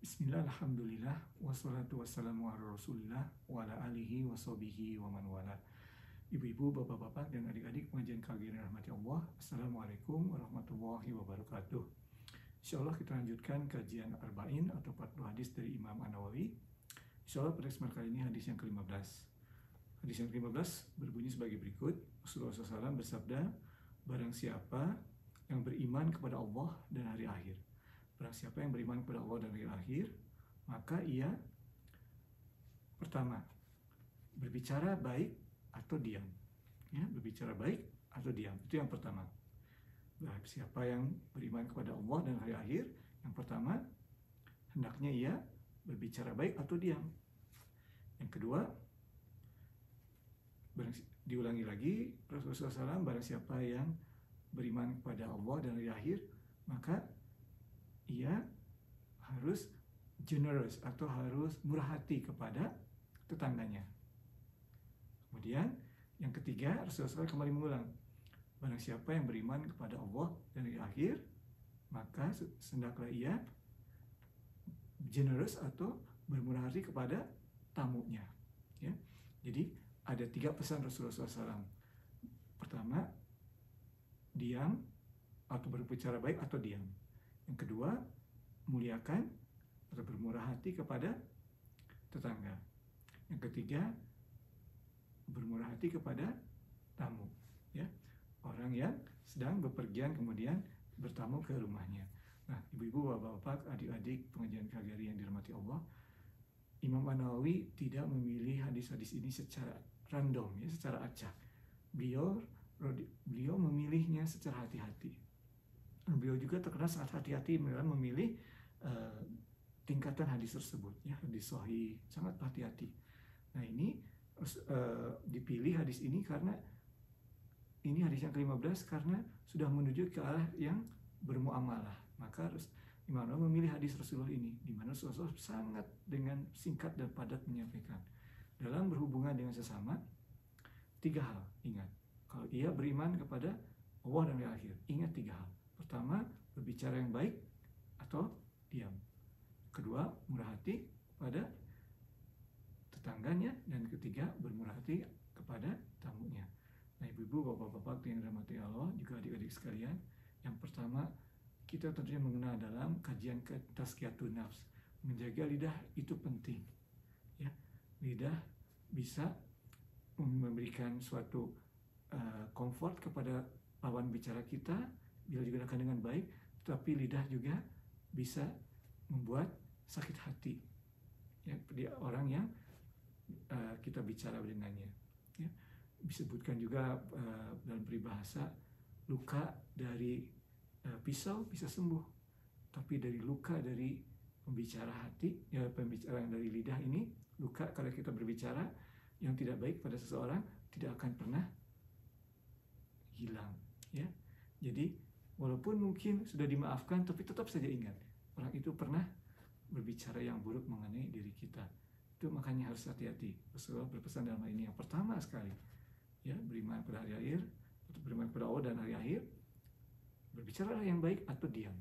Bismillah, alhamdulillah, wassalatu wassalamu ala rasulillah, wa ala alihi wa sahbihi wa man wala. Ibu-ibu, bapak-bapak, dan adik-adik pengajian KGRI rahmati Allah, Assalamualaikum warahmatullahi wabarakatuh. Insyaallah kita lanjutkan kajian Arba'in atau 40 hadis dari Imam An-Nawawi. Insyaallah pada kesempatan kali ini hadis yang ke-15. Hadis yang ke-15 berbunyi sebagai berikut. Rasulullah SAW bersabda, barang siapa yang beriman kepada Allah dan hari akhir. Barang siapa yang beriman kepada Allah dan hari akhir, maka ia pertama berbicara baik atau diam. Ya, berbicara baik atau diam. Itu yang pertama. Barang siapa yang beriman kepada Allah dan hari akhir, yang pertama hendaknya ia berbicara baik atau diam. Yang kedua, diulangi lagi, Rasulullah SAW, barang siapa yang beriman kepada Allah dan hari akhir, maka ia harus generous atau harus murah hati kepada tetangganya. Kemudian yang ketiga, Rasulullah SAW kembali mengulang, barang siapa yang beriman kepada Allah dan hari akhir, maka hendaklah ia generous atau bermurah hati kepada tamunya. Ya. Jadi ada 3 pesan Rasulullah SAW. Pertama, diam atau berbicara baik atau diam. Yang kedua, muliakan atau bermurah hati kepada tetangga. Yang ketiga, bermurah hati kepada tamu. Ya, orang yang sedang bepergian kemudian bertamu ke rumahnya. Nah, ibu-ibu, bapak-bapak, adik-adik pengajian KGRI yang dirahmati Allah, Imam An-Nawawi tidak memilih hadis-hadis ini secara random, ya, secara acak. Beliau memilihnya secara hati-hati. Beliau juga terkenal sangat hati-hati dalam memilih tingkatan hadis tersebut, ya, hadis sahih, sangat hati-hati. Nah, ini dipilih hadis ini karena ini hadis yang ke-15 karena sudah menuju ke arah yang bermuamalah. Maka Imam Nawawi memilih hadis Rasulullah ini, di mana Rasulullah sangat dengan singkat dan padat menyampaikan. Dalam berhubungan dengan sesama, 3 hal, ingat. Kalau ia beriman kepada Allah dan hari akhir, ingat 3 hal. Pertama, berbicara yang baik atau diam. Kedua, murah hati kepada tetangganya. Dan ketiga, bermurah hati kepada tamunya. Nah, ibu-ibu, bapak-bapak yang dirahmati Allah, juga adik-adik sekalian, yang pertama, kita tentunya mengenal dalam kajian tazkiyatun nafs. Menjaga lidah itu penting. Ya, lidah bisa memberikan suatu comfort kepada lawan bicara kita bila digunakan dengan baik, tetapi lidah juga bisa membuat sakit hati, ya, orang yang kita bicara dengannya. Ya, disebutkan juga dalam peribahasa, luka dari pisau bisa sembuh, tapi dari luka dari pembicara hati, ya, pembicaraan dari lidah ini, luka kalau kita berbicara yang tidak baik pada seseorang tidak akan pernah hilang. Ya, jadi walaupun mungkin sudah dimaafkan, tapi tetap saja ingat, orang itu pernah berbicara yang buruk mengenai diri kita. Itu makanya harus hati-hati. Rasulullah berpesan dalam hal ini, yang pertama sekali, ya, beriman pada hari akhir, atau beriman kepada Allah dan hari akhir, berbicaralah yang baik atau diam.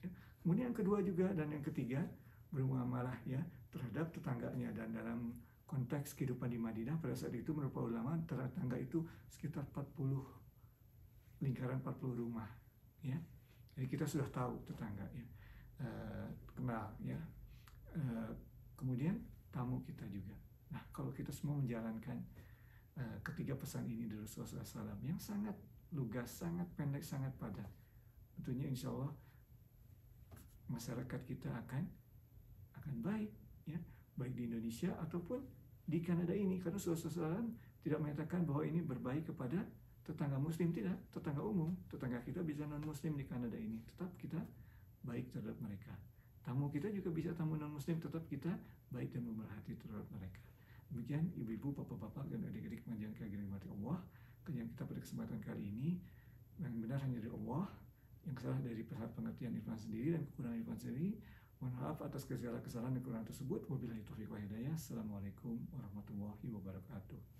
Ya. Kemudian yang kedua juga dan yang ketiga, bermuamalah, ya, terhadap tetangganya. Dan dalam konteks kehidupan di Madinah pada saat itu, menurut para ulama, tetangga itu sekitar 40 lingkaran 40 rumah, ya. Jadi kita sudah tahu tetangga, ya, kenal, ya. Kemudian tamu kita juga. Nah, kalau kita semua menjalankan ketiga pesan ini dari Rasulullah SAW yang sangat lugas, sangat pendek, sangat padat, tentunya insya Allah masyarakat kita akan baik, ya, baik di Indonesia ataupun di Kanada ini, karena Rasulullah SAW tidak menyatakan bahwa ini berbaik kepada tetangga muslim, tidak, tetangga umum, tetangga kita bisa non muslim di Kanada ini, tetap kita baik terhadap mereka. Tamu kita juga bisa tamu non muslim, tetap kita baik dan memurah hati terhadap mereka. Demikian ibu-ibu, bapak-bapak, dan adik-adik pengajian KGRI rahmati Allah, kajian kita pada kesempatan kali ini. Yang benar hanya dari Allah, yang salah dari pengertian Irfan sendiri dan kekurangan Irfan sendiri. Mohon maaf atas segala kesalahan dan kekurangan tersebut. Wabillahi taufiq wal hidayah. Assalamualaikum warahmatullahi wabarakatuh.